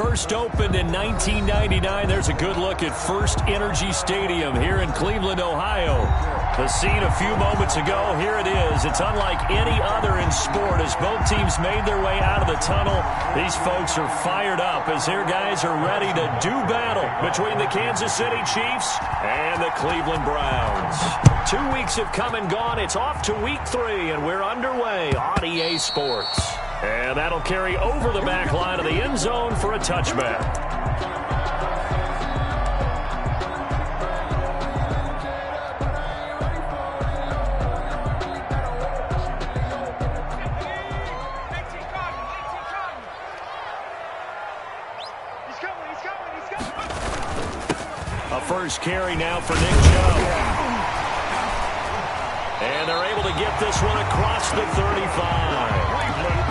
First opened in 1999. There's a good look at First Energy Stadium here in Cleveland, Ohio. The scene a few moments ago, here it is. It's unlike any other in sport as both teams made their way out of the tunnel. These folks are fired up as their guys are ready to do battle between the Kansas City Chiefs and the Cleveland Browns. 2 weeks have come and gone. It's off to week 3, and we're underway on EA Sports. And that'll carry over the back line of the end zone for a touchback. A first carry now for Nick Chubb. And they're able to get this one across the 35.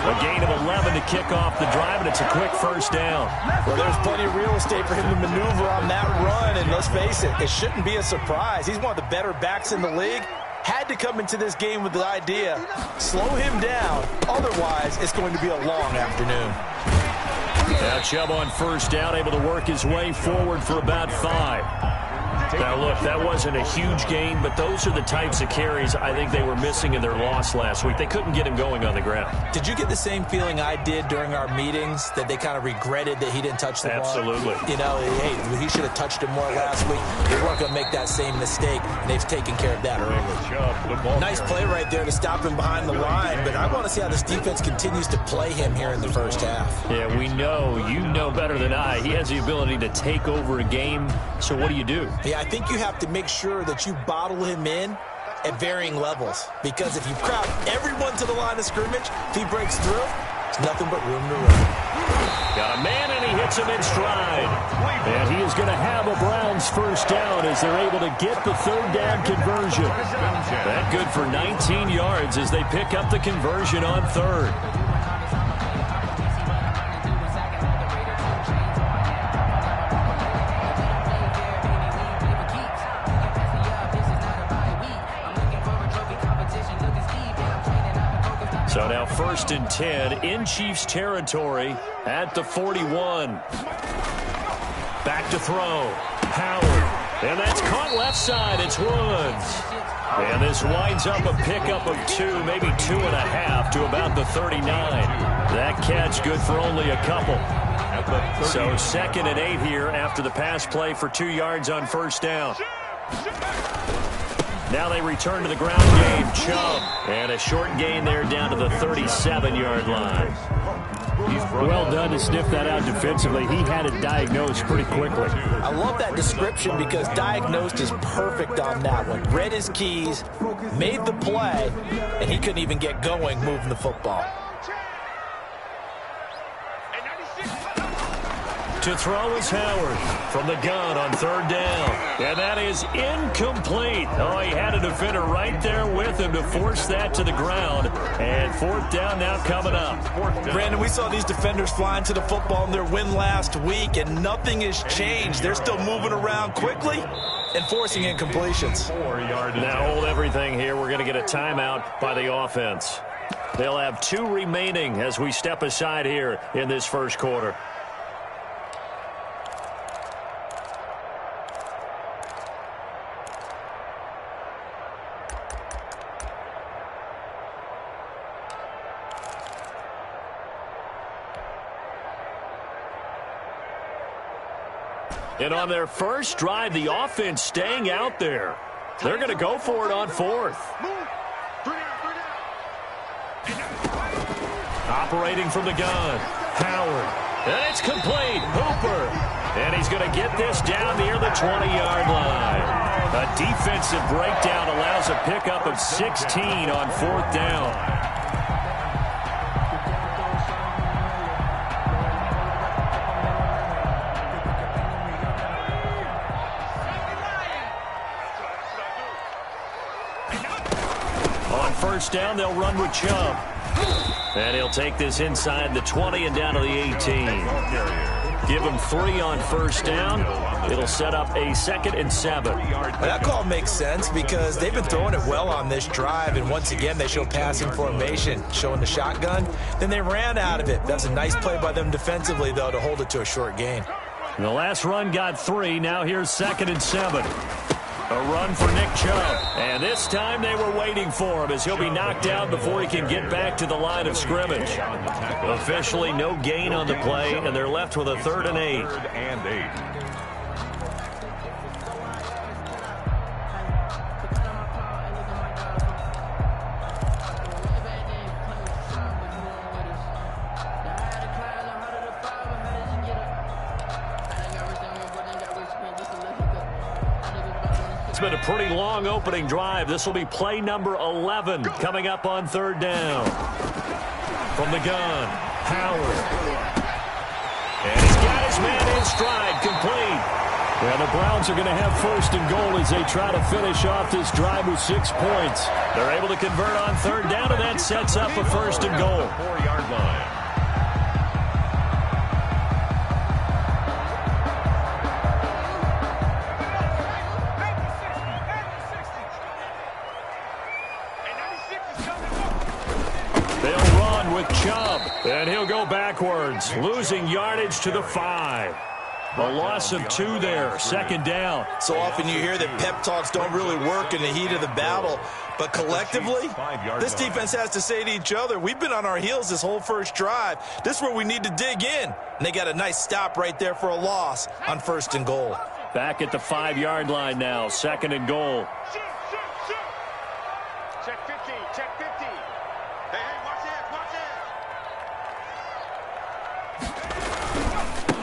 A gain of 11 to kick off the drive, and it's a quick first down. Well, there's plenty of real estate for him to maneuver on that run, and let's face it, it shouldn't be a surprise. He's one of the better backs in the league. Had to come into this game with the idea, slow him down, otherwise it's going to be a long afternoon. Now Chubb on first down, able to work his way forward for about 5. Now, look, that wasn't a huge gain, but those are the types of carries I think they were missing in their loss last week. They couldn't get him going on the ground. Did you get the same feeling I did during our meetings, that they kind of regretted that he didn't touch the ball? Absolutely. You know, hey, he should have touched him more last week. They weren't going to make that same mistake, and they've taken care of that early. Nice play right there to stop him behind the line, but I want to see how this defense continues to play him here in the first half. Yeah, we know, you know better than I, he has the ability to take over a game, so what do you do? Yeah, I think you have to make sure that you bottle him in at varying levels, because if you crowd everyone to the line of scrimmage, if he breaks through, it's nothing but room to run. Got a man, and he hits him in stride. And he is going to have a Browns first down as they're able to get the third down conversion. That good for 19 yards as they pick up the conversion on third. So now 1st and 10 in Chiefs territory at the 41. Back to throw. Howard. And that's caught left side. It's Woods. And this winds up a pickup of 2, maybe 2.5 to about the 39. That catch good for only a couple. So 2nd and 8 here after the pass play for 2 yards on first down. Now they return to the ground game. Chubb. And a short gain there down to the 37-yard line. Well done to sniff that out defensively. He had it diagnosed pretty quickly. I love that description because diagnosed is perfect on that one. Read his keys, made the play, and he couldn't even get going moving the football. To throw is Howard from the gun on third down. And that is incomplete. Oh, he had a defender right there with him to force that to the ground. And 4th down now coming up. Brandon, we saw these defenders flying to the football in their win last week, and nothing has changed. They're still moving around quickly and forcing incompletions. Now hold everything here. We're going to get a timeout by the offense. They'll have 2 remaining as we step aside here in this first quarter. And on their first drive, the offense staying out there. They're going to go for it on 4th. Operating from the gun, Howard. And it's complete. Hooper. And he's going to get this down near the 20-yard line. A defensive breakdown allows a pickup of 16 on 4th down. First down, they'll run with Chubb. And he'll take this inside the 20 and down to the 18. Give him 3 on first down. It'll set up a 2nd and 7. That call makes sense because they've been throwing it well on this drive, and once again they show passing formation, showing the shotgun. Then they ran out of it. That's a nice play by them defensively, though, to hold it to a short gain. The last run got 3. Now here's 2nd and 7. A run for Nick Chubb. And this time they were waiting for him as he'll be knocked down before he can get back to the line of scrimmage. Officially no gain on the play, and they're left with a 3rd and 8. It's been a pretty long opening drive. This will be play number 11 coming up on 3rd down. From the gun, Howard. And he's got his man in stride, complete. Well, the Browns are going to have 1st and goal as they try to finish off this drive with 6 points. They're able to convert on 3rd down, and that sets up a 1st and goal. 4-yard line. Chubb, and he'll go backwards, losing yardage to the 5. A loss of 2 there, 2nd down. So often you hear that pep talks don't really work in the heat of the battle, but collectively, this defense has to say to each other, we've been on our heels this whole first drive. This is where we need to dig in. And they got a nice stop right there for a loss on 1st and goal. Back at the 5-yard line now, 2nd and goal. Check 50, check 50. Hey, watch it, watch it.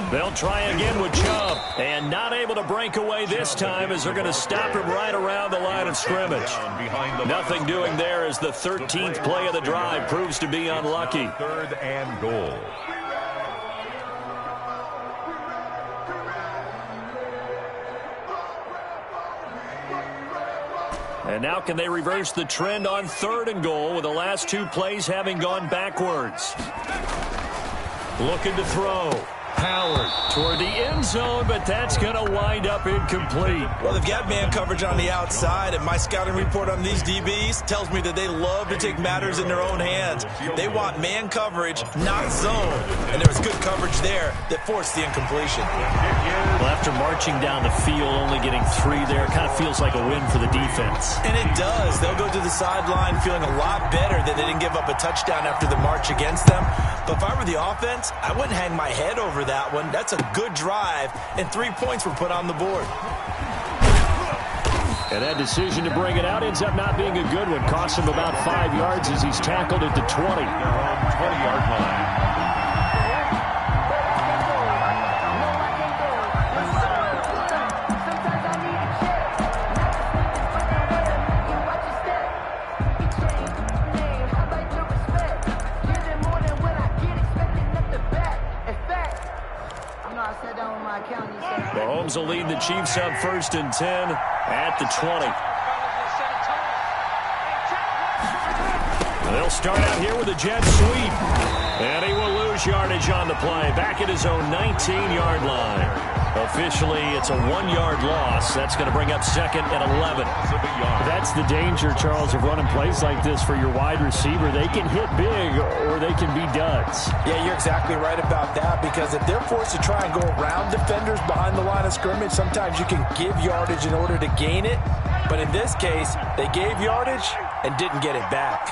They'll try again with Chubb, and not able to break away this time as they're going to stop him right around the line of scrimmage. Nothing doing there as the 13th play of the drive proves to be unlucky. 3rd and goal. And now can they reverse the trend on 3rd and goal with the last 2 plays having gone backwards? Looking to throw. Howard toward the end zone, but that's going to wind up incomplete. Well, they've got man coverage on the outside, and my scouting report on these DBs tells me that they love to take matters in their own hands. They want man coverage, not zone. And there was good coverage there that forced the incompletion. Well, after marching down the field, only getting 3 there, kind of feels like a win for the defense. And it does. They'll go to the sideline feeling a lot better that they didn't give up a touchdown after the march against them. But if I were the offense, I wouldn't hang my head over that one. That's a good drive, and 3 points were put on the board. And that decision to bring it out ends up not being a good one. Costs him about 5 yards as he's tackled at the 20. 20-yard line. Mahomes will lead the Chiefs up 1st and 10 at the 20. They'll start out here with a jet sweep. And he will lose yardage on the play. Back at his own 19-yard line. Officially, it's a 1-yard loss. That's going to bring up 2nd and 11. That's the danger, Charles, of running plays like this for your wide receiver. They can hit big or they can be duds. Yeah, you're exactly right about that, because if they're forced to try and go around defenders behind the line of scrimmage, sometimes you can give yardage in order to gain it. But in this case, they gave yardage and didn't get it back.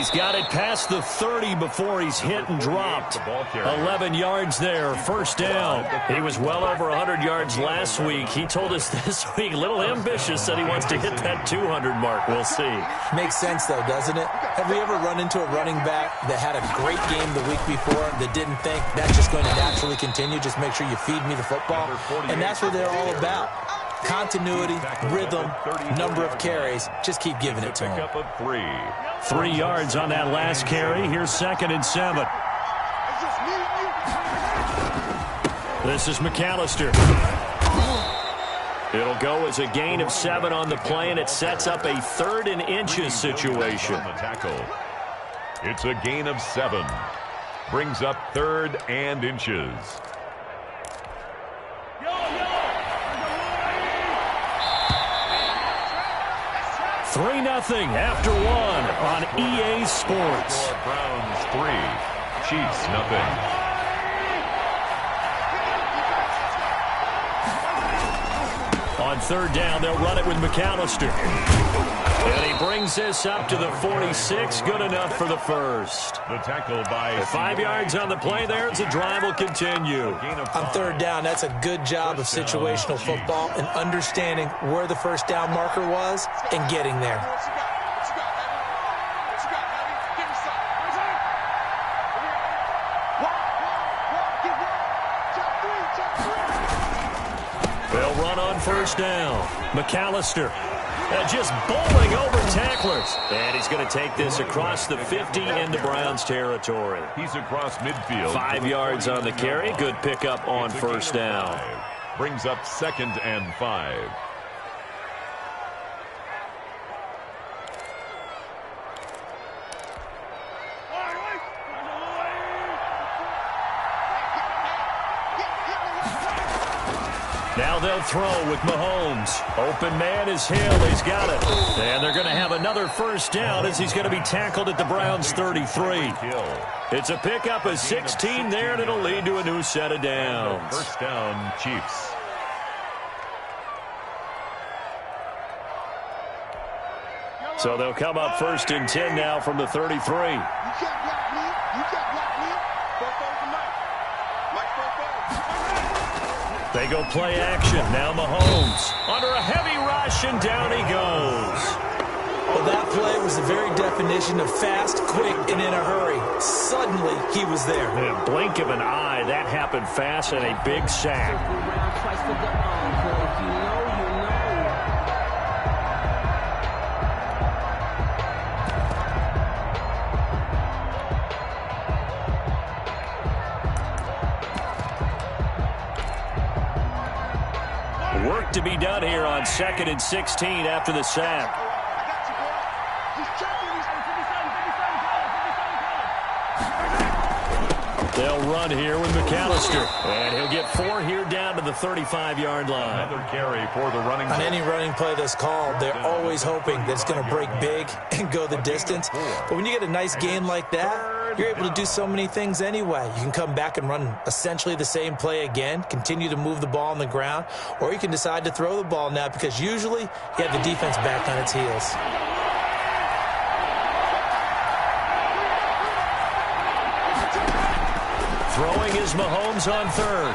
He's got it past the 30 before he's hit and dropped. 11 yards there, 1st down. He was well over 100 yards last week. He told us this week, a little ambitious, that he wants to hit that 200 mark. We'll see. Makes sense, though, doesn't it? Have we ever run into a running back that had a great game the week before that didn't think that's just going to naturally continue? Just make sure you feed me the football. And that's what they're all about. Continuity, rhythm, number of carries. Just keep giving it to him. 3 yards on that last carry. Here's 2nd and 7. This is McAllister. It'll go as a gain of 7 on the play, and it sets up a 3rd and inches situation. On the tackle. It's a gain of 7. Brings up 3rd and inches. 3-0 after 1 on EA Sports. Browns 3, Chiefs nothing. On 3rd down, they'll run it with McAllister. And he brings this up to the 46. Good enough for the first. The tackle by 5 yards on the play there as the drive will continue. On 3rd down, that's a good job of situational football and understanding where the first down marker was and getting there. They'll run on 1st down. McAllister just bowling over tacklers. And he's going to take this across the 50 into Browns territory. He's across midfield. 5 yards on the carry. Good pickup on 1st down. Brings up 2nd and 5. Now they'll throw with Mahomes. Open man is Hill. He's got it. And they're going to have another 1st down as he's going to be tackled at the Browns 33. It's a pickup of 16 there, and it'll lead to a new set of downs. 1st down, Chiefs. So they'll come up 1st and 10 now from the 33. You can't block me. You can't block me. They go play action. Now Mahomes under a heavy rush, and down he goes. Well, that play was the very definition of fast, quick, and in a hurry. Suddenly, he was there. In a blink of an eye, that happened fast, and a big sack. Work to be done here on 2nd and 16 after the sack. They'll run here with McAllister. And he'll get 4 here down to the 35-yard line. Another carry for the running back. On any running play that's called, they're always hoping that it's going to break big and go the distance. But when you get a nice gain like that, you're able to do so many things anyway. You can come back and run essentially the same play again, continue to move the ball on the ground, or you can decide to throw the ball now because usually you have the defense back on its heels. Throwing is Mahomes on 3rd.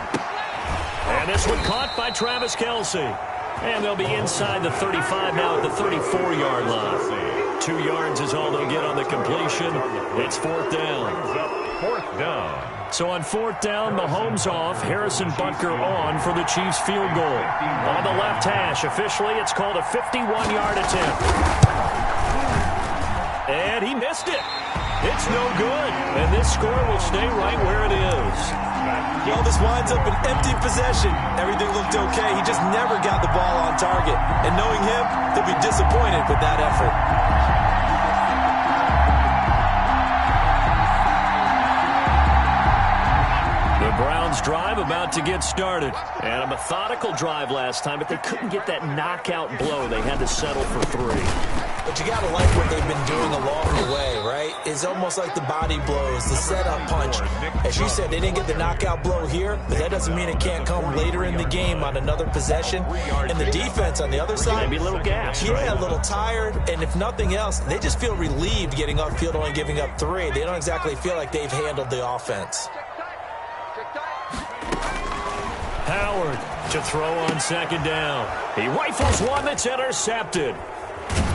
And this one caught by Travis Kelce. And they'll be inside the 35 now at the 34-yard line. 2 yards is all they'll get on the completion. It's 4th down. 4th down. So on 4th down, Mahomes off, Harrison Butker on for the Chiefs field goal. On the left hash, officially it's called a 51-yard attempt. And he missed it. It's no good. And this score will stay right where it is. Well, this winds up an empty possession. Everything looked okay. He just never got the ball on target. And knowing him, he'll be disappointed with that effort. The Browns drive about to get started. And a methodical drive last time, but they couldn't get that knockout blow. They had to settle for 3. But you got to like what they've been doing along the way, right? It's almost like the body blows, the setup punch. As you said, they didn't get the knockout blow here, but that doesn't mean it can't come later in the game on another possession. And the defense on the other side, maybe a little gas, yeah, right? A little tired. And if nothing else, they just feel relieved getting upfield, only giving up 3. They don't exactly feel like they've handled the offense. Howard to throw on 2nd down. He rifles one that's intercepted.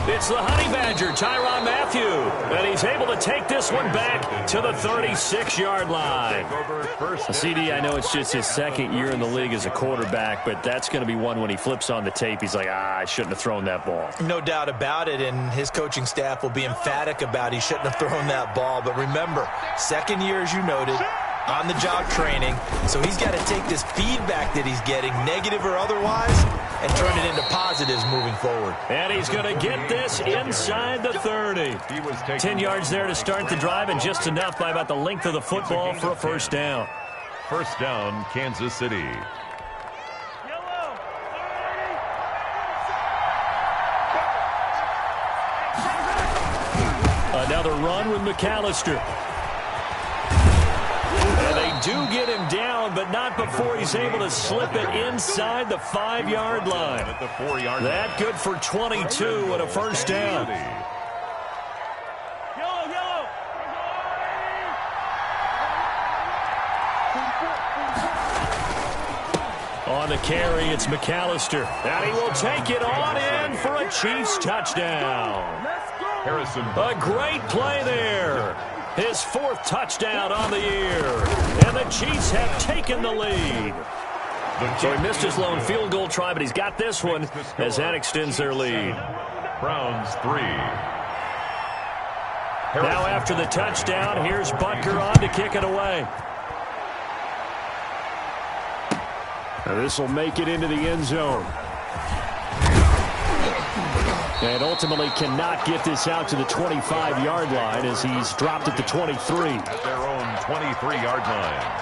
It's the Honey Badger, Tyrann Mathieu, and he's able to take this one back to the 36-yard line. CD, I know it's just his 2nd year in the league as a quarterback, but that's going to be one when he flips on the tape, he's like, I shouldn't have thrown that ball. No doubt about it, and his coaching staff will be emphatic about he shouldn't have thrown that ball. But remember, 2nd year, as you noted, on-the-job training. So he's got to take this feedback that he's getting, negative or otherwise, and turn it into positives moving forward. And he's going to get this inside the 30. 10 yards there to start the drive, and just enough by about the length of the football for a first down. First down, Kansas City. Another run with McAllister. And they do get him down, but not before he's able to slip it inside the 5-yard line. At the 4-yard line. That good for 22 and a first down. On the carry, it's McAllister. And he will take it on in for a Chiefs touchdown. Harrison. A great play there. His 4th touchdown on the year. And the Chiefs have taken the lead. So he missed his lone field goal try, but he's got this one as that extends their lead. Browns 3. Now after the touchdown, here's Butker on to kick it away. This will make it into the end zone. And ultimately cannot get this out to the 25-yard line as he's dropped at the 23. At their own 23-yard line.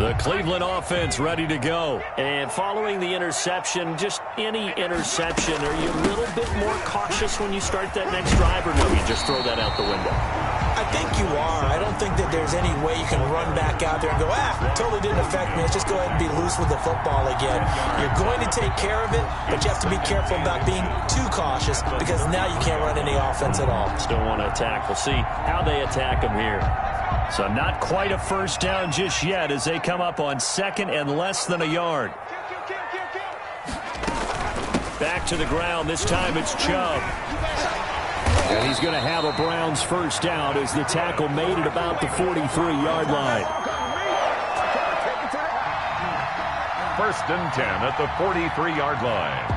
The Cleveland offense ready to go. And following the interception, just any interception, are you a little bit more cautious when you start that next drive, or no, you just throw that out the window? I think you are. I don't think that there's any way you can run back out there and go, totally didn't affect me. Let's just go ahead and be loose with the football again. You're going to take care of it, but you have to be careful about being too cautious because now you can't run any offense at all. Still want to attack. We'll see how they attack him here. So not quite a first down just yet as they come up on 2nd and less than a yard. Back to the ground. This time it's Chubb. And he's going to have a Browns first down as the tackle made it about the 43-yard line. 1st and 10 at the 43-yard line.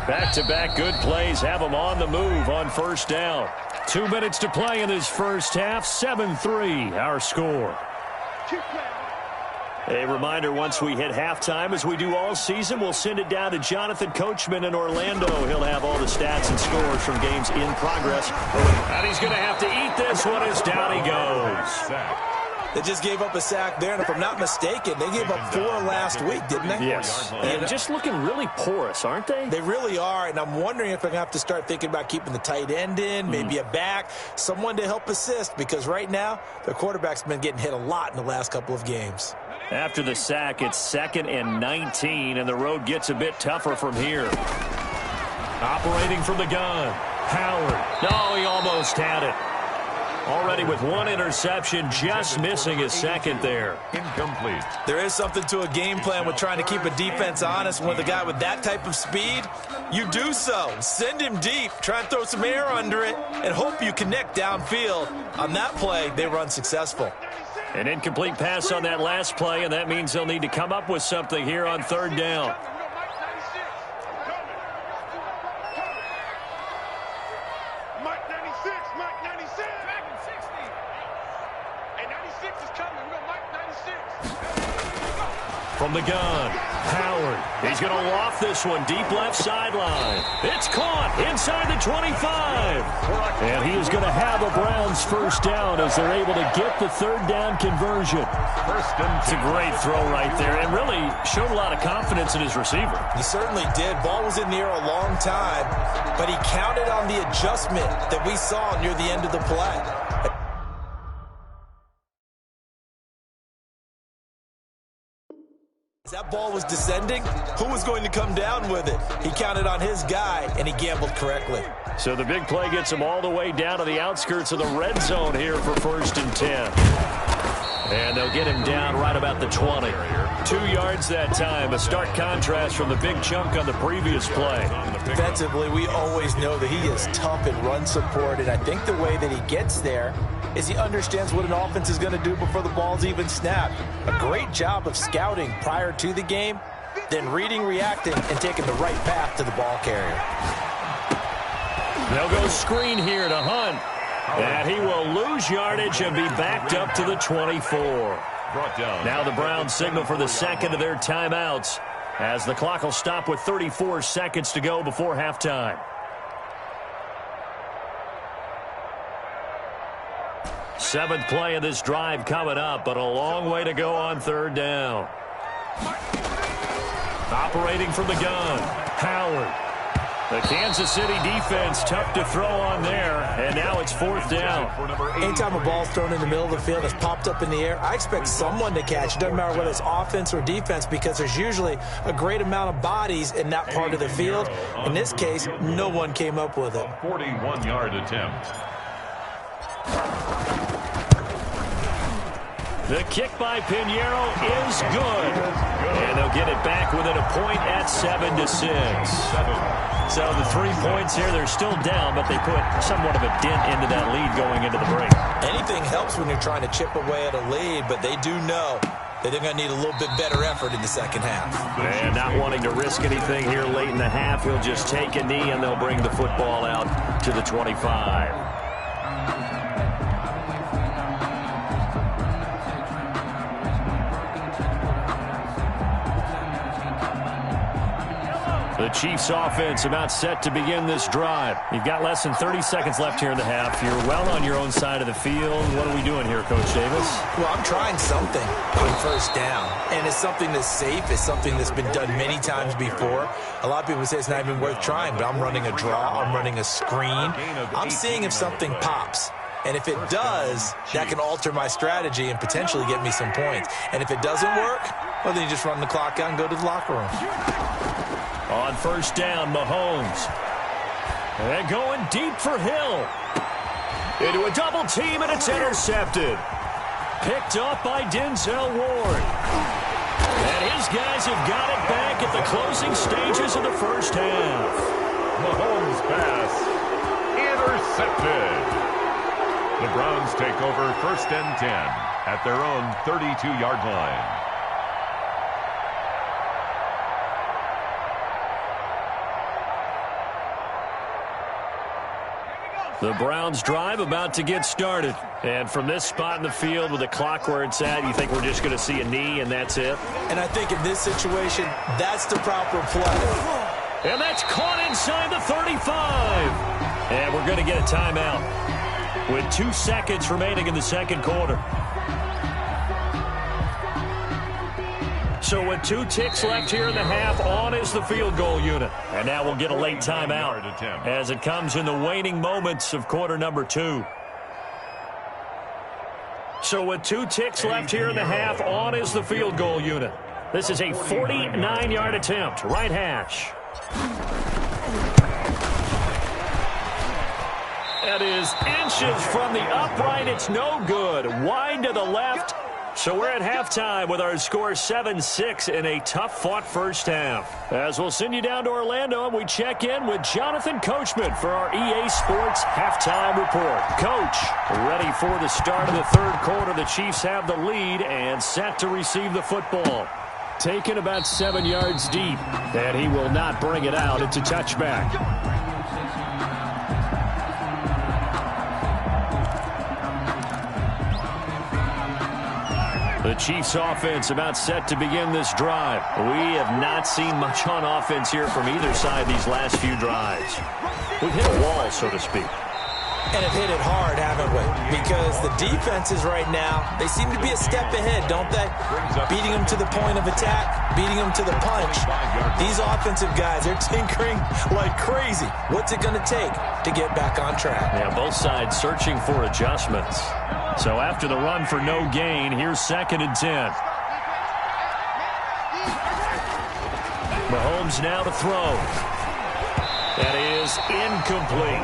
Back-to-back good plays have him on the move on first down. 2 minutes to play in this first half. 7-3 our score. A reminder, once we hit halftime, as we do all season, we'll send it down to Jonathan Coachman in Orlando. He'll have all the stats and scores from games in progress. And he's going to have to eat this one as down he goes. They just gave up a sack there, and if I'm not mistaken, they gave up 4 last week, didn't they? Yes. And just looking really porous, aren't they? They really are, and I'm wondering if they're going to have to start thinking about keeping the tight end in, maybe a back, someone to help assist, because right now, their quarterback's been getting hit a lot in the last couple of games. After the sack, it's 2nd and 19, and the road gets a bit tougher from here. Operating from the gun, Howard. No, he almost had it. Already with 1 interception, just missing his 2nd there. Incomplete. There is something to a game plan with trying to keep a defense honest. With a guy with that type of speed, you do so. Send him deep, try and throw some air under it, and hope you connect downfield. On that play, they run successful. An incomplete pass on that last play, and that means they'll need to come up with something here on 3rd down. From the gun, Howard. He's going to loft this one deep left sideline. It's caught inside the 25. And he is going to have a Browns first down as they're able to get the 3rd down conversion. It's a great throw right there and really showed a lot of confidence in his receiver. He certainly did. Ball was in the air a long time, but he counted on the adjustment that we saw near the end of the play. As that ball was descending, who was going to come down with it? He counted on his guy, and he gambled correctly. So the big play gets him all the way down to the outskirts of the red zone here for 1st and 10. And they'll get him down right about the 20. 2 yards that time, a stark contrast from the big chunk on the previous play. Defensively, we always know that he is tough in run support, and I think the way that he gets there is he understands what an offense is going to do before the ball's even snapped. A great job of scouting prior to the game, then reading, reacting, and taking the right path to the ball carrier. They'll go screen here to Hunt. And he will lose yardage and be backed up to the 24. Now the Browns signal for the second of their timeouts as the clock will stop with 34 seconds to go before halftime. Seventh play of this drive coming up, but a long way to go on third down. Operating from the gun, Howard. The Kansas City defense tough to throw on there, and now it's fourth down. Anytime a ball's thrown in the middle of the field, it's popped up in the air, I expect someone to catch. It doesn't matter whether it's offense or defense because there's usually a great amount of bodies in that part of the field. In this case, no one came up with it. 41-yard attempt. The kick by Pinheiro is good. And they'll get it back within a point at 7-6. So the 3 points here, they're still down, but they put somewhat of a dent into that lead going into the break. Anything helps when you're trying to chip away at a lead, but they do know that they're going to need a little bit better effort in the second half. And not wanting to risk anything here late in the half, he'll just take a knee and they'll bring the football out to the 25. The Chiefs offense about set to begin this drive. You've got less than 30 seconds left here in the half. You're well on your own side of the field. What are we doing here, Coach Davis? Well, I'm trying something on first down. And it's something that's safe. It's something that's been done many times before. A lot of people say it's not even worth trying, but I'm running a draw. I'm running a screen. I'm seeing if something pops. And if it does, that can alter my strategy and potentially get me some points. And if it doesn't work, well, then you just run the clock out and go to the locker room. On first down, Mahomes. And going deep for Hill. Into a double team, and it's intercepted. Picked up by Denzel Ward. And his guys have got it back at the closing stages of the first half. Mahomes' pass intercepted. The Browns take over first and 10 at their own 32-yard line. The Browns drive about to get started. And from this spot in the field with the clock where it's at, you think we're just going to see a knee and that's it? And I think in this situation, that's the proper play. And that's caught inside the 35. And we're going to get a timeout with 2 seconds remaining in the second quarter. So with 2 ticks left here in the half, on is the field goal unit. And now we'll get a late timeout as it comes in the waning moments of quarter number 2. So with 2 ticks left here in the half, on is the field goal unit. This is a 49-yard attempt, right hash. That is inches from the upright. It's no good. Wide to the left. So we're at halftime with our score 7-6 in a tough-fought first half. As we'll send you down to Orlando, and we check in with Jonathan Coachman for our EA Sports Halftime Report. Coach, ready for the start of the third quarter. The Chiefs have the lead and set to receive the football. Taken about 7 yards deep, and he will not bring it out. It's a touchback. The Chiefs offense about set to begin this drive. We have not seen much on offense here from either side these last few drives. We've hit a wall, so to speak. And have hit it hard, haven't we? Because the defenses right now, they seem to be a step ahead, don't they? Beating them to the point of attack, beating them to the punch. These offensive guys, they're tinkering like crazy. What's it going to take to get back on track? Yeah, both sides searching for adjustments. So after the run for no gain, here's 2nd and 10. Mahomes now to throw. That is incomplete.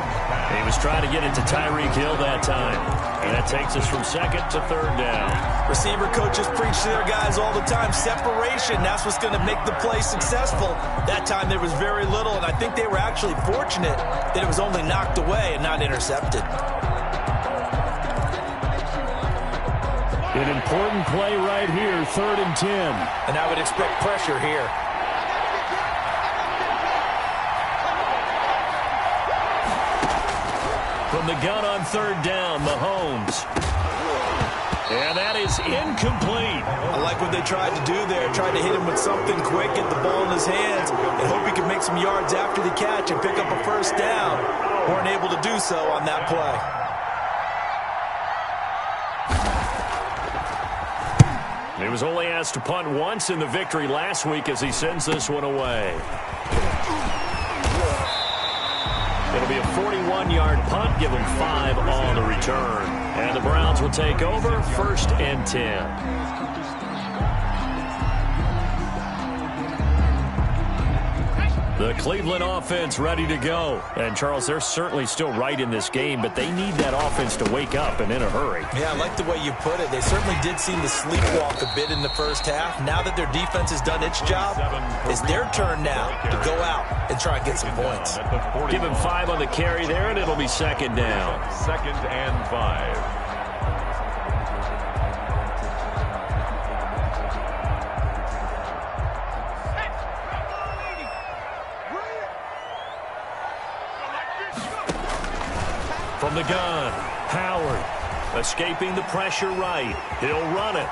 He was trying to get it to Tyreek Hill that time. And that takes us from 2nd to 3rd down. Receiver coaches preach to their guys all the time. Separation, that's what's going to make the play successful. That time there was very little, and I think they were actually fortunate that it was only knocked away and not intercepted. An important play right here, 3rd and 10. And I would expect pressure here. From the gun on 3rd down, Mahomes. And that is incomplete. I like what they tried to do there. Tried to hit him with something quick, get the ball in his hands, and hope he could make some yards after the catch and pick up a 1st down. Weren't able to do so on that play. He was only asked to punt once in the victory last week as he sends this one away. It'll be a 41-yard punt, give them 5 on the return. And the Browns will take over, 1st and 10. The Cleveland offense ready to go. And, Charles, they're certainly still right in this game, but they need that offense to wake up and in a hurry. Yeah, I like the way you put it. They certainly did seem to sleepwalk a bit in the first half. Now that their defense has done its job, it's their turn now to go out and try and get some points. Give him 5 on the carry there, and it'll be 2nd down. 2nd and 5. From the gun, Howard escaping the pressure right. He'll run it.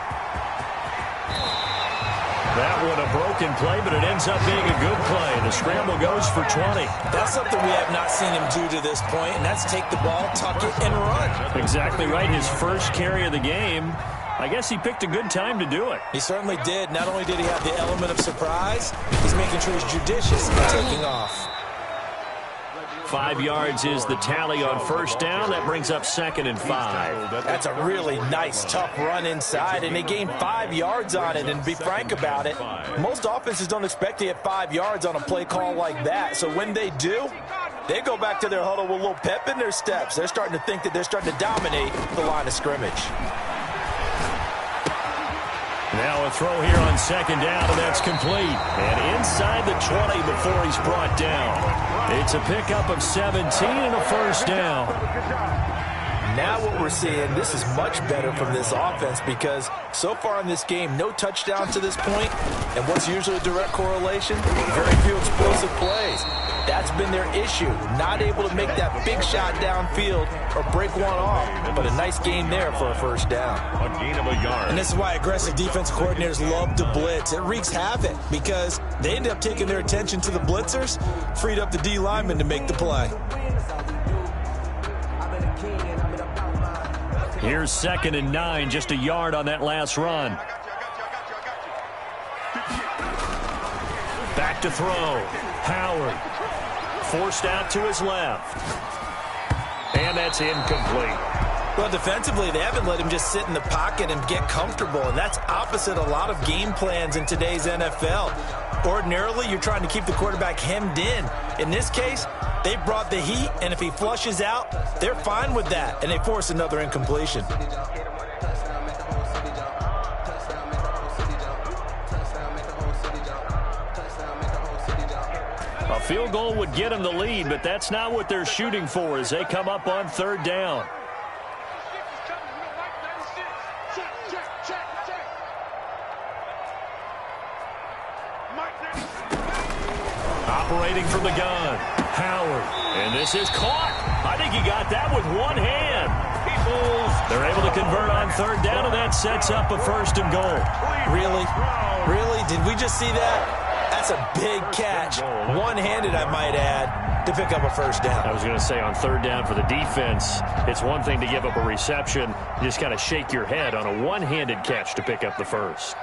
That one a broken play, but it ends up being a good play. The scramble goes for 20. That's something we have not seen him do to this point, and that's take the ball, tuck it, and run. Exactly right. His first carry of the game. I guess he picked a good time to do it. He certainly did. Not only did he have the element of surprise, he's making sure he's judicious in taking off. 5 yards is the tally on 1st down. That brings up 2nd and 5. That's a really nice, tough run inside, and they gained 5 yards on it. And to be frank about it, most offenses don't expect to get 5 yards on a play call like that. So when they do, they go back to their huddle with a little pep in their steps. They're starting to think that they're starting to dominate the line of scrimmage. Now a throw here on 2nd down, and that's complete. And inside the 20 before he's brought down. It's a pickup of 17 and a 1st down. Now what we're seeing, this is much better from this offense because so far in this game, no touchdown to this point, and what's usually a direct correlation? Very few explosive plays. That's been their issue, not able to make that big shot downfield or break one off, but a nice gain there for a 1st down. A gain of a yard. And this is why aggressive defensive coordinators love to blitz. It wreaks havoc because they end up taking their attention to the blitzers, freed up the D lineman to make the play. Here's 2nd and 9, just a yard on that last run. Back to throw. Howard forced out to his left. And that's incomplete. Well, defensively, they haven't let him just sit in the pocket and get comfortable, and that's opposite a lot of game plans in today's NFL. Ordinarily, you're trying to keep the quarterback hemmed in. In this case, they brought the heat, and if he flushes out, they're fine with that, and they force another incompletion. A field goal would get them the lead, but that's not what they're shooting for as they come up on 3rd down. Operating from the gun, Howard. And this is caught. I think he got that with one hand. They're able to convert on 3rd down, and that sets up a 1st and goal. Really? Really? Did we just see that? That's a big catch. One-handed, I might add, to pick up a 1st down. I was going to say on 3rd down for the defense, it's one thing to give up a reception. You just got to shake your head on a one-handed catch to pick up the 1st.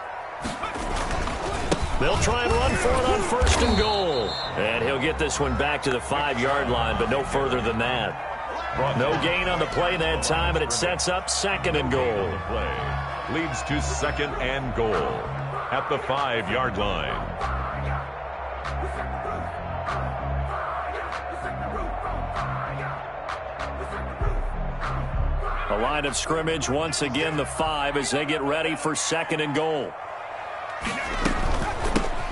They'll try and run for it on 1st and goal. And he'll get this one back to the 5-yard line, but no further than that. No gain on the play that time, and it sets up 2nd and goal. Leads to 2nd and goal at the 5-yard line. A line of scrimmage, once again the 5 as they get ready for 2nd and goal.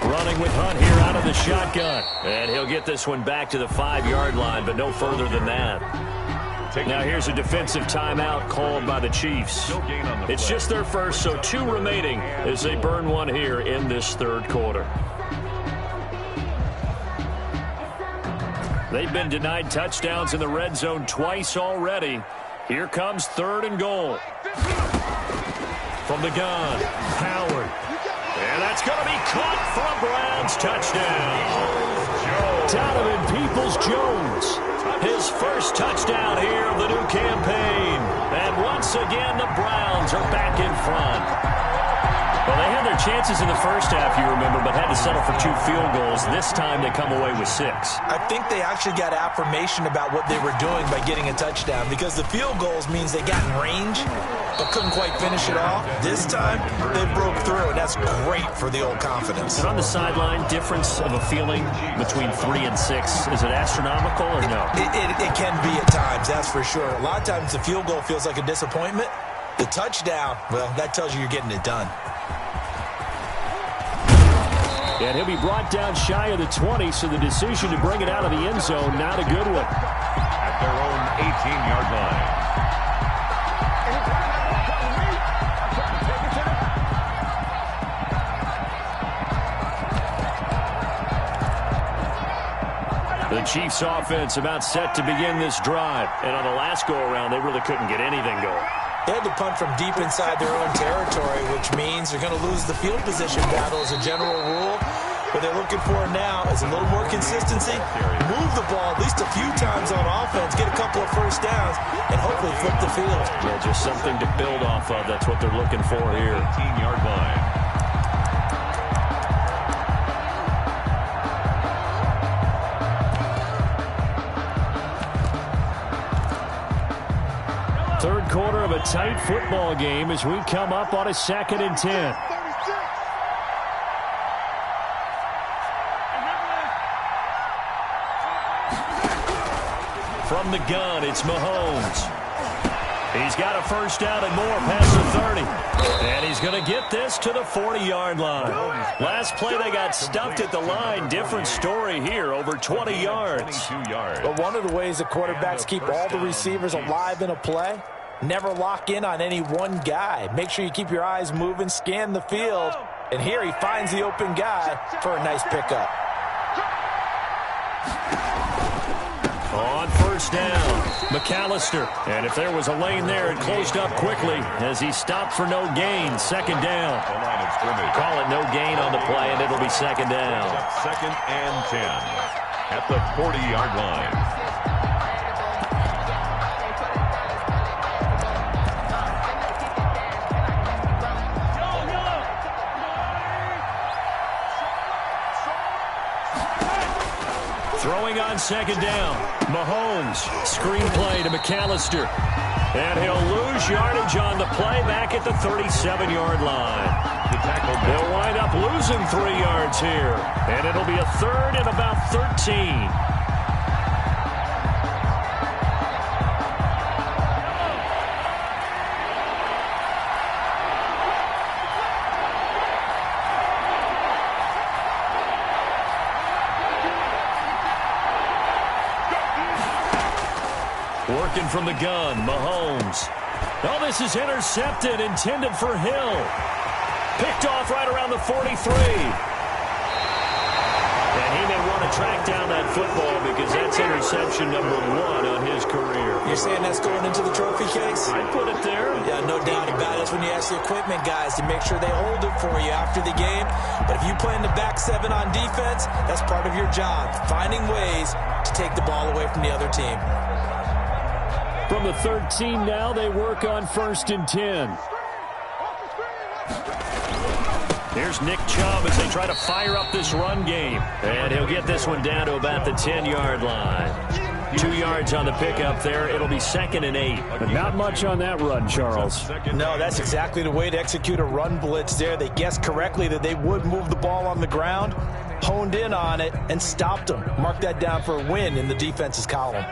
Running with Hunt here out of the shotgun. And he'll get this one back to the 5-yard line, but no further than that. Now here's a defensive timeout called by the Chiefs. It's just their first, so 2 remaining as they burn one here in this third quarter. They've been denied touchdowns in the red zone twice already. Here comes 3rd and goal. From the gun, Howard. And that's going to be caught for a Browns touchdown. Donovan Peoples-Jones, his first touchdown here of the new campaign. And once again, the Browns are back in front. Well, they had their chances in the first half, you remember, but had to settle for 2 field goals. This time they come away with 6. I think they actually got affirmation about what they were doing by getting a touchdown, because the field goals means they got in range but couldn't quite finish it off. This time they broke through, and that's great for the old confidence. And on the sideline, difference of a feeling between 3 and 6, is it astronomical or no? It can be at times, that's for sure. A lot of times the field goal feels like a disappointment. The touchdown, well, that tells you you're getting it done. And he'll be brought down shy of the 20, so the decision to bring it out of the end zone, not a good one. At their own 18-yard line. The Chiefs offense about set to begin this drive. And on the last go-around, they really couldn't get anything going. They had to punt from deep inside their own territory, which means they're going to lose the field position battle as a general rule. What they're looking for now is a little more consistency, move the ball at least a few times on offense, get a couple of first downs, and hopefully flip the field. Yeah, just something to build off of. That's what they're looking for here. 18-yard line. Third quarter of a tight football game as we come up on a 2nd and 10. From the gun, it's Mahomes. He's got a first down and more past the 30. And he's going to get this to the 40-yard line. Last play, they got stuffed at the line. Different story here, over 20 yards. But one of the ways that quarterbacks keep all the receivers alive in a play, never lock in on any one guy. Make sure you keep your eyes moving, scan the field. And here he finds the open guy for a nice pickup. On first down, McAllister. And if there was a lane there, it closed up quickly as he stopped for no gain. 2nd down. Call it no gain on the play, and it'll be 2nd down. 2nd and 10 at the 40-yard line. Throwing on 2nd down, Mahomes, screenplay to McAllister. And he'll lose yardage on the play back at the 37-yard line. They'll wind up losing 3 yards here. And it'll be a 3rd and about 13. Working from the gun, Mahomes. Oh, this is intercepted, intended for Hill. Picked off right around the 43. And he may want to track down that football because that's interception number 1 on his career. You're saying that's going into the trophy case? I'd put it there. Yeah, no doubt about it. That's when you ask the equipment guys to make sure they hold it for you after the game. But if you play in the back 7 on defense, that's part of your job, finding ways to take the ball away from the other team. From the 13 now, they work on 1st and 10. Here's Nick Chubb as they try to fire up this run game. And he'll get this one down to about the 10-yard line. 2 yards on the pickup there. It'll be 2nd and 8. But not much on that run, Charles. No, that's exactly the way to execute a run blitz there. They guessed correctly that they would move the ball on the ground, honed in on it, and stopped them. Mark that down for a win in the defense's column.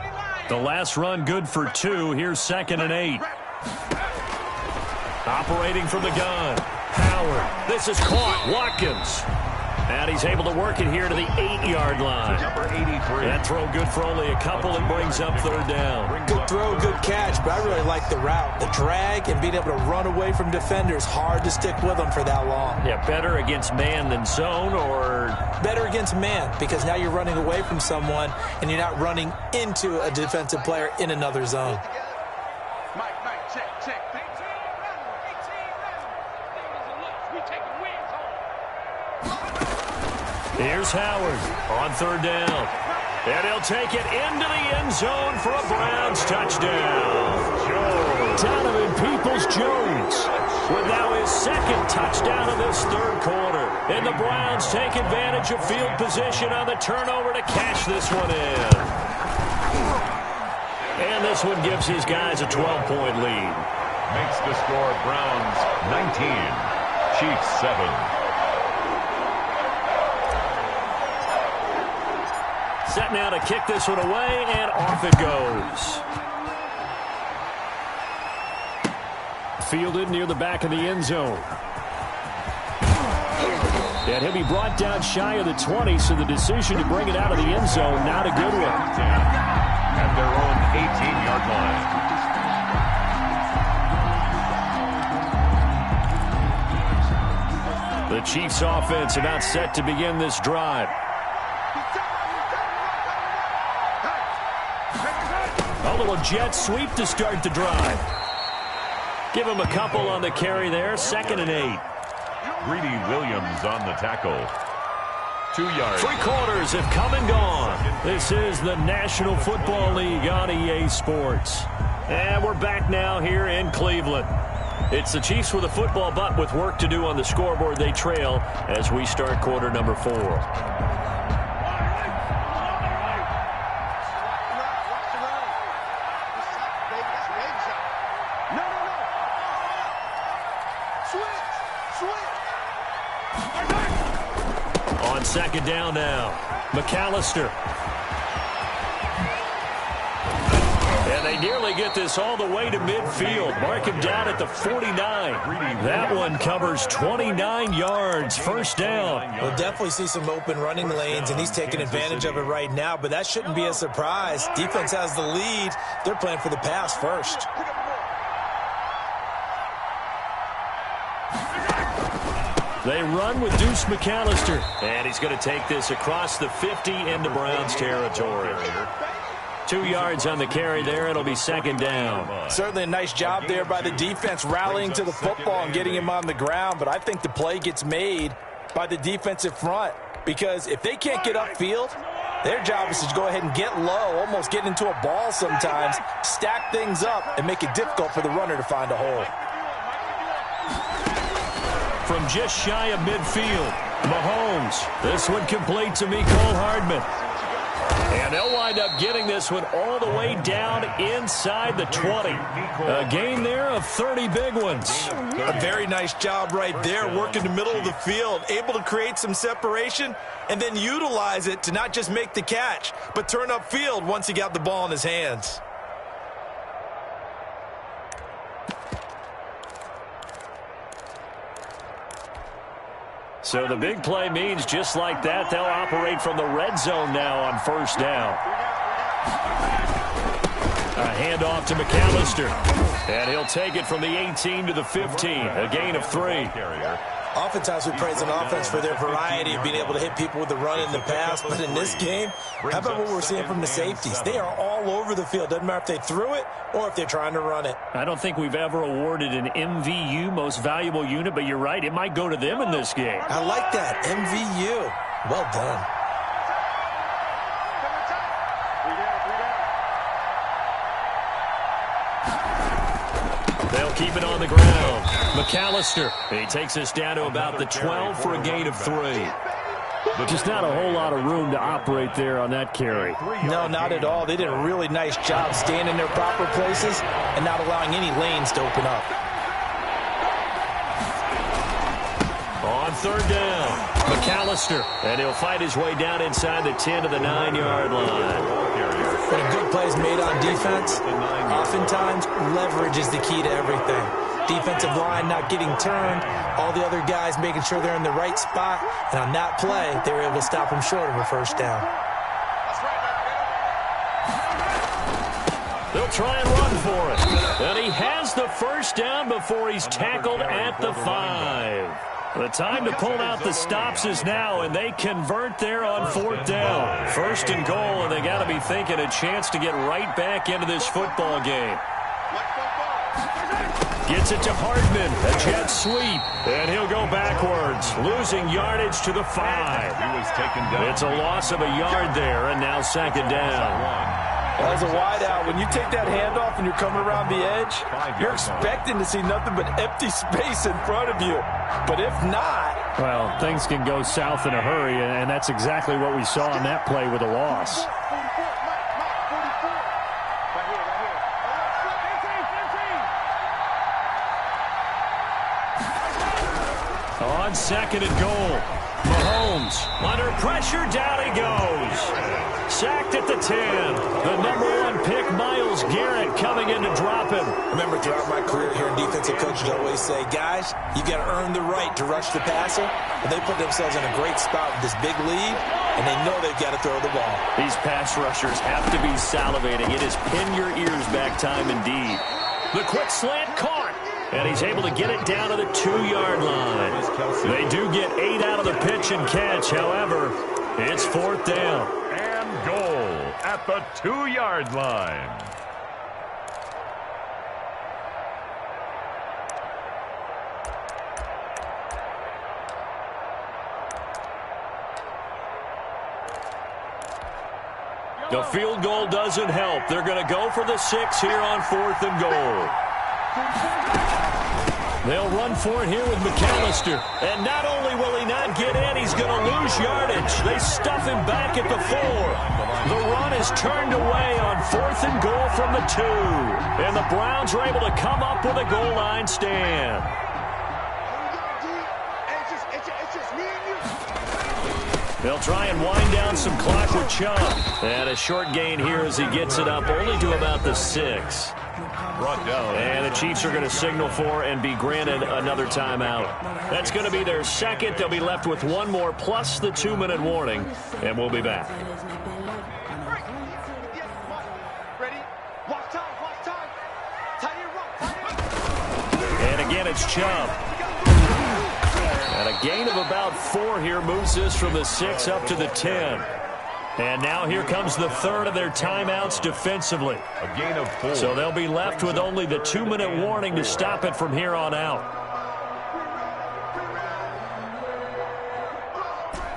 The last run good for 2. Here's 2nd and 8. Operating from the gun. Howard. This is caught. Watkins. And he's able to work it here to the 8-yard line. Number 83. That throw good for only a couple and brings up third down. Good throw, good catch, but I really like the route. The drag and being able to run away from defenders, hard to stick with them for that long. Yeah, better against man than zone, or? Better against man, because now you're running away from someone and you're not running into a defensive player in another zone. Mike, check. Here's Howard on third down. And he'll take it into the end zone for a Browns touchdown. Donovan Peoples-Jones with now his second touchdown of this third quarter. And the Browns take advantage of field position on the turnover to cash this one in. And this one gives his guys a 12-point lead. Makes the score Browns 19, Chiefs 7. Set now to kick this one away, and off it goes. Fielded near the back of the end zone. And he'll be brought down shy of the 20, so the decision to bring it out of the end zone, not a good one. At their own 18-yard line. The Chiefs offense about set to begin this drive. A little jet sweep to start the drive. Give him a couple on the carry there. 2nd and 8. Greedy Williams on the tackle. 2 yards. 3 quarters have come and gone. This is the National Football League on EA Sports. And we're back now here in Cleveland. It's the Chiefs with a football, but with work to do on the scoreboard, they trail as we start quarter number 4. On 2nd down now, McAllister. And they nearly get this all the way to midfield. Mark him down at the 49. That one covers 29 yards. First down. We'll definitely see some open running lanes, and he's taking advantage of it right now, but that shouldn't be a surprise. Defense has the lead. They're playing for the pass first. They run with Deuce McAllister. And he's going to take this across the 50 into Browns territory. 2 yards on the carry there. It'll be 2nd down. Certainly a nice job there by the defense rallying to the football and getting him on the ground. But I think the play gets made by the defensive front, because if they can't get upfield, their job is to go ahead and get low, almost get into a ball sometimes, stack things up, and make it difficult for the runner to find a hole. From just shy of midfield, Mahomes. This one complete to Mecole Hardman. And they'll wind up getting this one all the way down inside the 20. A gain there of 30 big ones. A very nice job right there, working the middle of the field, able to create some separation and then utilize it to not just make the catch, but turn upfield once he got the ball in his hands. So the big play means just like that, they'll operate from the red zone now on first down. A handoff to McAllister. And he'll take it from the 18 to the 15. A gain of 3. Oftentimes we praise an offense for their variety of being able to hit people with the run and the pass. But in this game, how about what we're seeing from the safeties? They are all over the field. Doesn't matter if they threw it or if they're trying to run it. I don't think we've ever awarded an MVU, most valuable unit, but you're right. It might go to them in this game. I like that. MVU. Well done. They'll keep it on the ground. McAllister. He takes us down to about the 12 for a gain of 3. Just not a whole lot of room to operate there on that carry. No, not at all. They did a really nice job staying in their proper places and not allowing any lanes to open up. On third down, McAllister. And he'll fight his way down inside the 10 to the 9-yard line. When a good play is made on defense, oftentimes leverage is the key to everything. Defensive line not getting turned, all the other guys making sure they're in the right spot, and on that play, they were able to stop him short of a first down. They'll try and run for it. And he has the first down before he's tackled at the 5. The time to pull out the stops is now, and they convert there on 4th down. 1st and goal, and they got to be thinking a chance to get right back into this football game. Gets it to Hardman, a jet sweep, and he'll go backwards, losing yardage to the 5. He was taken down. It's a loss of a yard there, and now 2nd down. As a wideout, when you take that handoff and you're coming around the edge, you're expecting to see nothing but empty space in front of you. But if not... Well, things can go south in a hurry, and that's exactly what we saw on that play with a loss. On 2nd and goal, Mahomes under pressure, down he goes. Sacked at the 10. The #1 pick, Myles Garrett, coming in to drop him. Remember, throughout my career here, defensive coaches always say, guys, you got to earn the right to rush the passer. And they put themselves in a great spot with this big lead, and they know they've got to throw the ball. These pass rushers have to be salivating. It is pin your ears back time indeed. The quick slant caught. And he's able to get it down to the 2-yard line. They do get 8 out of the pitch and catch. However, it's 4th down. And goal at the 2-yard line. The field goal doesn't help. They're going to go for the 6 here on 4th and goal. They'll run for it here with McAllister. And not only will he not get in, he's going to lose yardage. They stuff him back at the 4. The run is turned away on 4th and goal from the 2. And the Browns are able to come up with a goal line stand. They'll try and wind down some clock with Chubb. And a short gain here as he gets it up only to about the 6. Brought down. And the Chiefs are going to signal for and be granted another timeout. That's going to be their 2nd. They'll be left with 1 more plus the 2-minute warning. And we'll be back. And again, it's Chubb. And a gain of about 4 here moves this from the 6 up to the 10. And now here comes the 3rd of their timeouts defensively. A gain of 4. So they'll be left with only the 2-minute warning to stop it from here on out.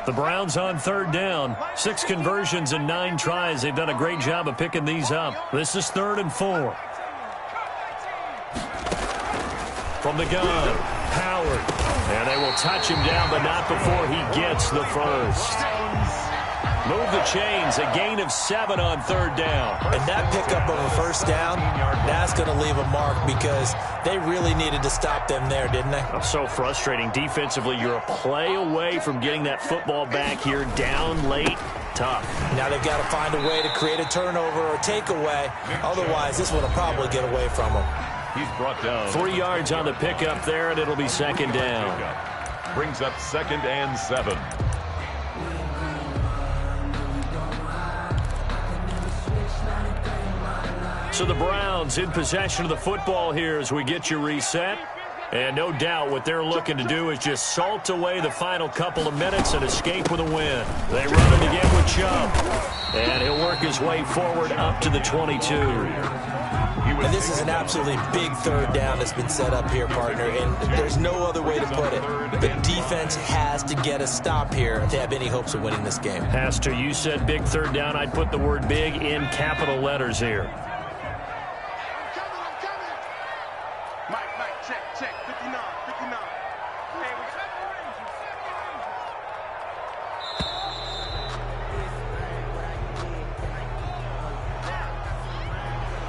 The Browns on 3rd down. 6 conversions and 9 tries. They've done a great job of picking these up. This is 3rd and 4. From the gun, Howard. And they will touch him down, but not before he gets the first. Move the chains, a gain of 7 on 3rd down. And that pickup of a first down, that's going to leave a mark because they really needed to stop them there, didn't they? So frustrating. Defensively, you're a play away from getting that football back here down late. Tough. Now they've got to find a way to create a turnover or takeaway. Otherwise, this one will probably get away from them. He's brought down. 3 yards on the pickup there, and it'll be 2nd down. Brings up 2nd and 7. So the Browns in possession of the football here as we get you reset. And no doubt what they're looking to do is just salt away the final couple of minutes and escape with a win. They run it again with Chubb. And he'll work his way forward up to the 22. And this is an absolutely big 3rd down that's been set up here, partner, and there's no other way to put it. The defense has to get a stop here if they have any hopes of winning this game. Has to. You said big 3rd down. I'd put the word big in capital letters here. Mike, check, 59.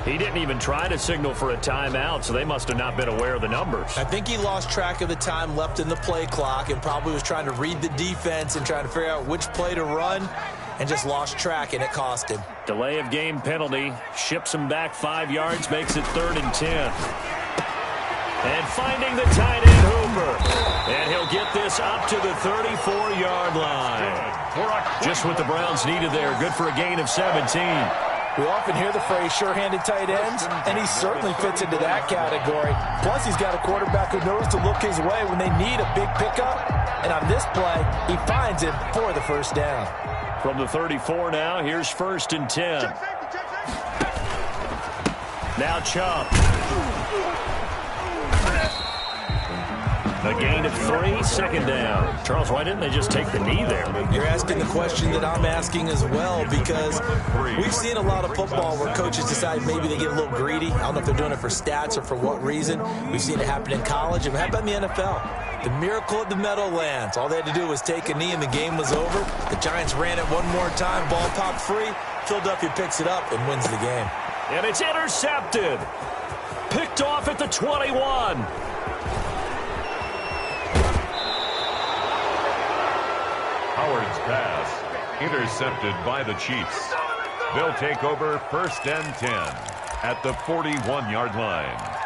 He didn't even try to signal for a timeout, so they must have not been aware of the numbers. I think he lost track of the time left in the play clock and probably was trying to read the defense and trying to figure out which play to run. and just lost track, and it cost him. Delay of game penalty. Ships him back 5 yards, makes it 3rd and 10. And finding the tight end, Hooper. And he'll get this up to the 34-yard line. Just what the Browns needed there. Good for a gain of 17. We often hear the phrase sure-handed tight ends, and he certainly fits into that category. Plus, he's got a quarterback who knows to look his way when they need a big pickup. And on this play, he finds him for the first down. From the 34 now, here's 1st and 10. Now Chubb. A gain of 3, 2nd down. Charles, why didn't they just take the knee there? You're asking the question that I'm asking as well, because we've seen a lot of football where coaches decide maybe they get a little greedy. I don't know if they're doing it for stats or for what reason. We've seen it happen in college, and how about in the NFL? The miracle at the Meadowlands. All they had to do was take a knee, and the game was over. The Giants ran it one more time. Ball popped free. Philadelphia picks it up and wins the game. And it's intercepted. Picked off at the 21. Howard's pass intercepted by the Chiefs. They'll take over 1st and 10 at the 41-yard line.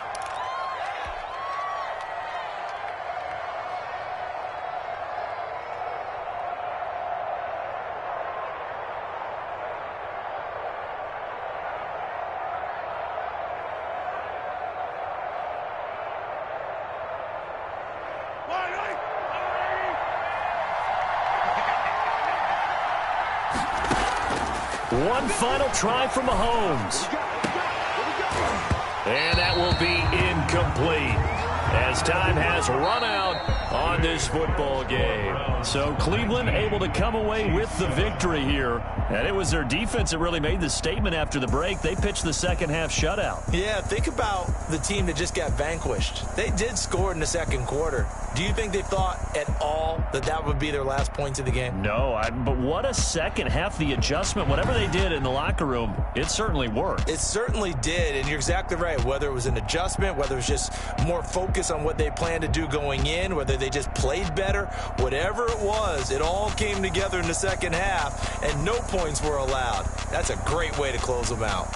One final try from Mahomes. And that will be incomplete, as time has run out on this football game. So Cleveland able to come away with the victory here. And it was their defense that really made the statement after the break. They pitched the second-half shutout. Yeah, think about the team that just got vanquished. They did score in the second quarter. Do you think they thought at all that that would be their last points of the game? No, but what a second half. The adjustment, whatever they did in the locker room, it certainly worked. It certainly did, and you're exactly right. Whether it was an adjustment, whether it was just more focus on what they planned to do going in, whether they just played better, whatever it was, it all came together in the second half, and no points were allowed. That's a great way to close them out.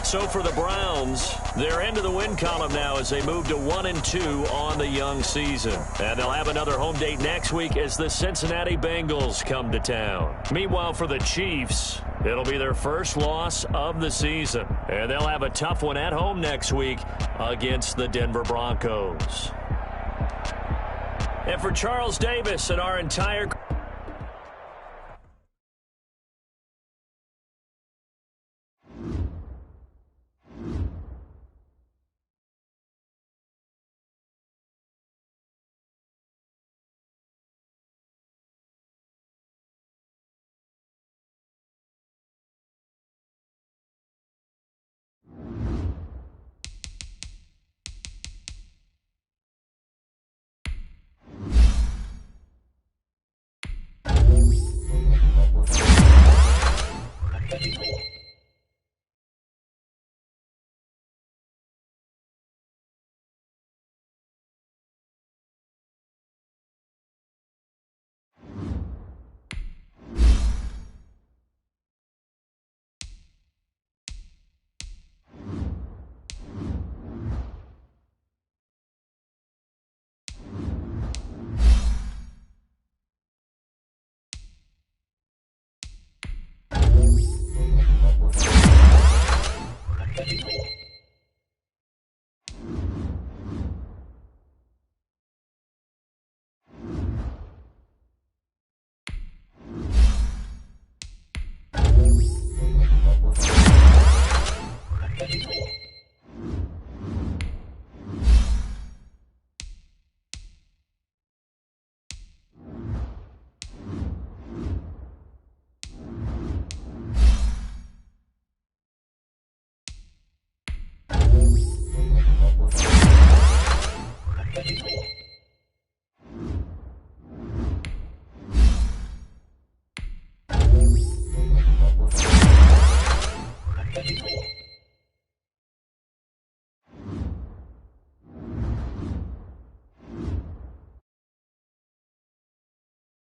So for the Browns, they're into the win column now as they move to 1-2 on the young season. And they'll have another home date next week as the Cincinnati Bengals come to town. Meanwhile, for the Chiefs, it'll be their first loss of the season. And they'll have a tough one at home next week against the Denver Broncos. And for Charles Davis and our entire